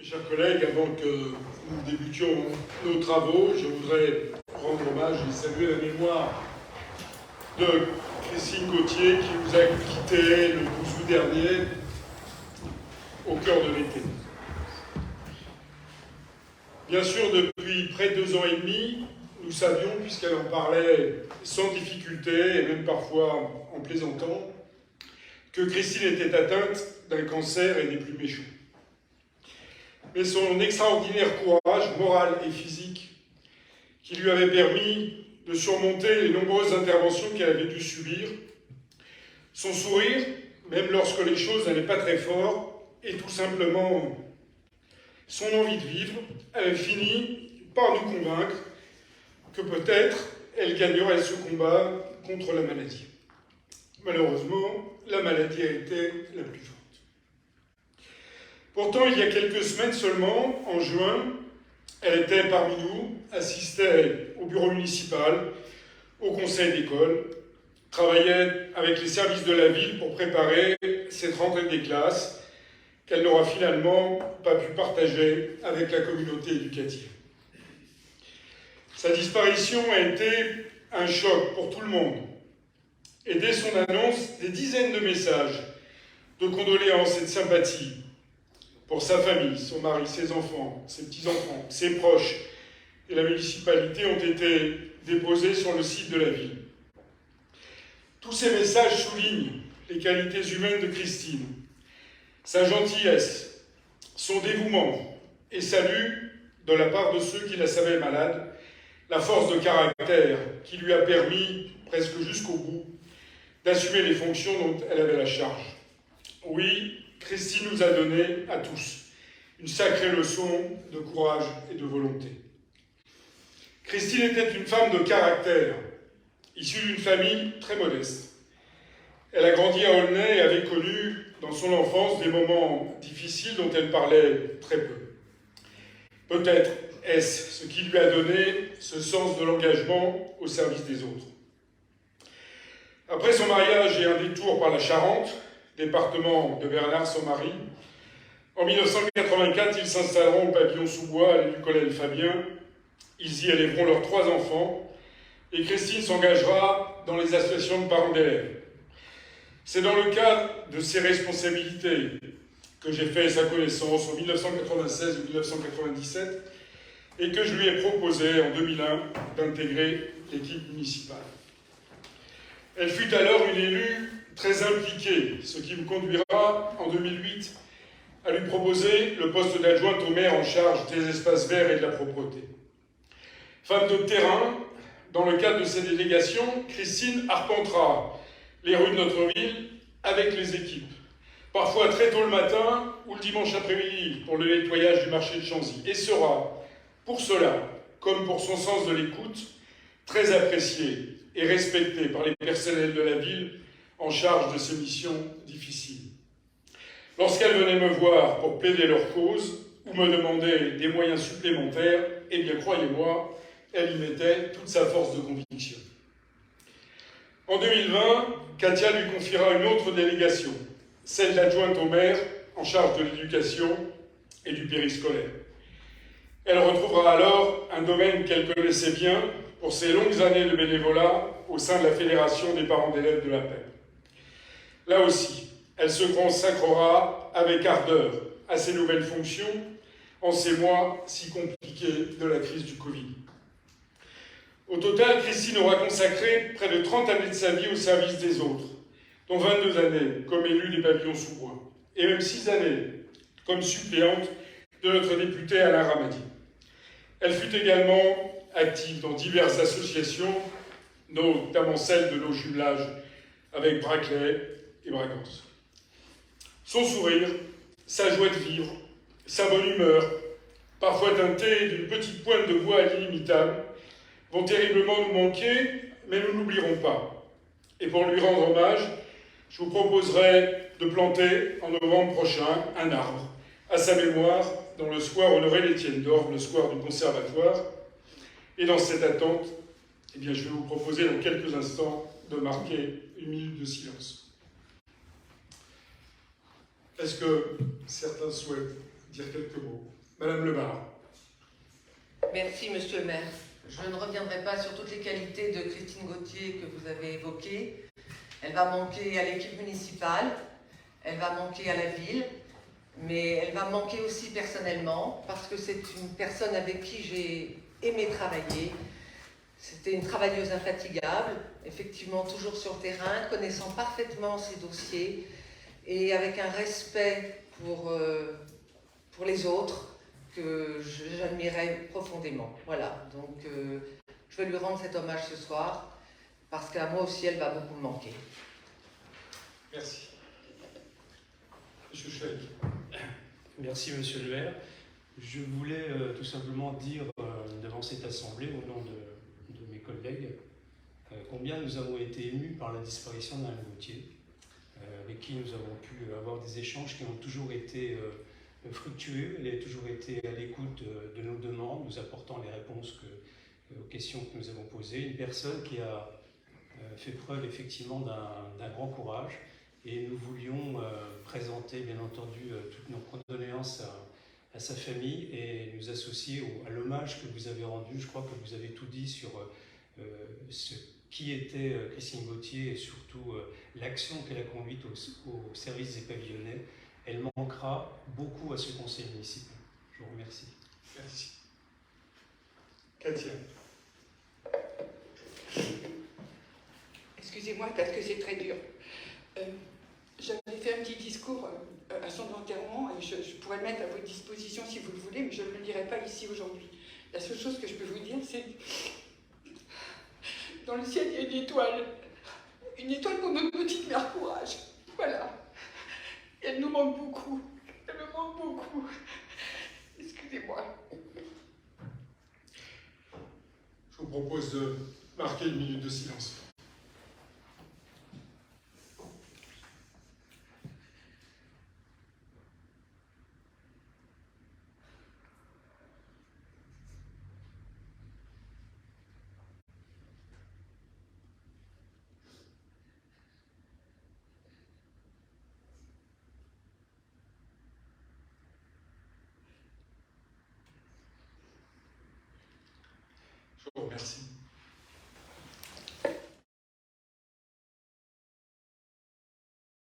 Chers collègues, avant que nous débutions nos travaux, je voudrais rendre hommage et saluer la mémoire de Christine Gauthier qui nous a quittés le 12 août dernier au cœur de l'été. Bien sûr, depuis près de 2 ans et demi, nous savions, puisqu'elle en parlait sans difficulté et même parfois en plaisantant, que Christine était atteinte d'un cancer et des plus méchants. Mais son extraordinaire courage moral et physique qui lui avait permis de surmonter les nombreuses interventions qu'elle avait dû subir, son sourire, même lorsque les choses n'allaient pas très fort, et tout simplement son envie de vivre, avait fini par nous convaincre que peut-être elle gagnerait ce combat contre la maladie. Malheureusement, la maladie a été la plus forte. Pourtant, il y a quelques semaines seulement, en juin, elle était parmi nous, assistait au bureau municipal, au conseil d'école, travaillait avec les services de la ville pour préparer cette rentrée des classes qu'elle n'aura finalement pas pu partager avec la communauté éducative. Sa disparition a été un choc pour tout le monde. Et dès son annonce, des dizaines de messages de condoléances et de sympathie pour sa famille, son mari, ses enfants, ses petits-enfants, ses proches et la municipalité ont été déposés sur le site de la ville. Tous ces messages soulignent les qualités humaines de Christine, sa gentillesse, son dévouement et saluent, de la part de ceux qui la savaient malade, la force de caractère qui lui a permis, presque jusqu'au bout, d'assumer les fonctions dont elle avait la charge. Oui, Christine nous a donné, à tous, une sacrée leçon de courage et de volonté. Christine était une femme de caractère, issue d'une famille très modeste. Elle a grandi à Aulnay et avait connu, dans son enfance, des moments difficiles dont elle parlait très peu. Peut-être est-ce ce qui lui a donné ce sens de l'engagement au service des autres. Après son mariage et un détour par la Charente, département de Bernard, son mari, en 1984, ils s'installeront au pavillon sous-bois à l'élu Colonel Fabien. Ils y élèveront leurs 3 enfants et Christine s'engagera dans les associations de parents d'élèves. C'est dans le cadre de ses responsabilités que j'ai fait sa connaissance en 1996 et 1997 et que je lui ai proposé en 2001 d'intégrer l'équipe municipale. Elle fut alors une élue très impliquée, ce qui me conduira en 2008 à lui proposer le poste d'adjointe au maire en charge des espaces verts et de la propreté. Femme de terrain, dans le cadre de ses délégations, Christine arpentera les rues de notre ville avec les équipes, parfois très tôt le matin ou le dimanche après-midi pour le nettoyage du marché de Chanzy, et sera, pour cela, comme pour son sens de l'écoute, très appréciée et respectée par les personnels de la ville en charge de ces missions difficiles. Lorsqu'elles venaient me voir pour plaider leur cause ou me demander des moyens supplémentaires, eh bien, croyez-moi, elle y mettait toute sa force de conviction. En 2020, Katia lui confiera une autre délégation, celle d'adjointe au maire en charge de l'éducation et du périscolaire. Elle retrouvera alors un domaine qu'elle connaissait bien pour ses longues années de bénévolat au sein de la Fédération des parents d'élèves de la PEP. Là aussi, elle se consacrera avec ardeur à ses nouvelles fonctions en ces mois si compliqués de la crise du Covid. Au total, Christine aura consacré près de 30 années de sa vie au service des autres, dont 22 années comme élue des pavillons sous-bois, et même 6 années comme suppléante de notre député Alain Ramadi. Elle fut également active dans diverses associations, notamment celle de nos jumelages avec Braclay et Bragança. Son sourire, sa joie de vivre, sa bonne humeur, parfois teintée d'une petite pointe de voix inimitable, vont terriblement nous manquer, mais nous n'oublierons pas. Et pour lui rendre hommage, je vous proposerai de planter en novembre prochain un arbre à sa mémoire dans le square Honoré-Létienne d'Orbe, le square du Conservatoire. Et dans cette attente, eh bien, je vais vous proposer dans quelques instants de marquer une minute de silence. Est-ce que certains souhaitent dire quelques mots. Madame Lebar. Merci, monsieur le maire. Je ne reviendrai pas sur toutes les qualités de Christine Gauthier que vous avez évoquées. Elle va manquer à l'équipe municipale, elle va manquer à la ville, mais elle va manquer aussi personnellement, parce que c'est une personne avec qui j'ai aimé travailler. C'était une travailleuse infatigable, effectivement toujours sur le terrain, connaissant parfaitement ses dossiers et avec un respect pour les autres que j'admirais profondément. Voilà, donc je vais lui rendre cet hommage ce soir, parce qu'à moi aussi, elle va beaucoup me manquer. Merci. Monsieur Chouek. Merci, monsieur le maire. Je voulais tout simplement dire devant cette assemblée, au nom de mes collègues, combien nous avons été émus par la disparition d'Alain Gauthier, avec qui nous avons pu avoir des échanges qui ont toujours été fructueux. Elle a toujours été à l'écoute de nos demandes, nous apportant les réponses aux questions que nous avons posées. Une personne qui a fait preuve effectivement d'un grand courage, et nous voulions présenter bien entendu toutes nos condoléances à sa famille et nous associer à l'hommage que vous avez rendu. Je crois que vous avez tout dit sur qui était Christine Gauthier et surtout l'action qu'elle a conduite au service des pavillonnais. Elle manquera beaucoup à ce conseil municipal. Je vous remercie. Merci. Katia. Excusez-moi parce que c'est très dur. J'avais fait un petit discours à son enterrement et je pourrais le mettre à votre disposition si vous le voulez, mais je ne le dirai pas ici aujourd'hui. La seule chose que je peux vous dire, c'est dans le ciel, il y a une étoile. Une étoile pour notre petite mère Courage. Voilà. Et elle nous manque beaucoup. Elle me manque beaucoup. Excusez-moi. Je vous propose de marquer une minute de silence. Je vous remercie.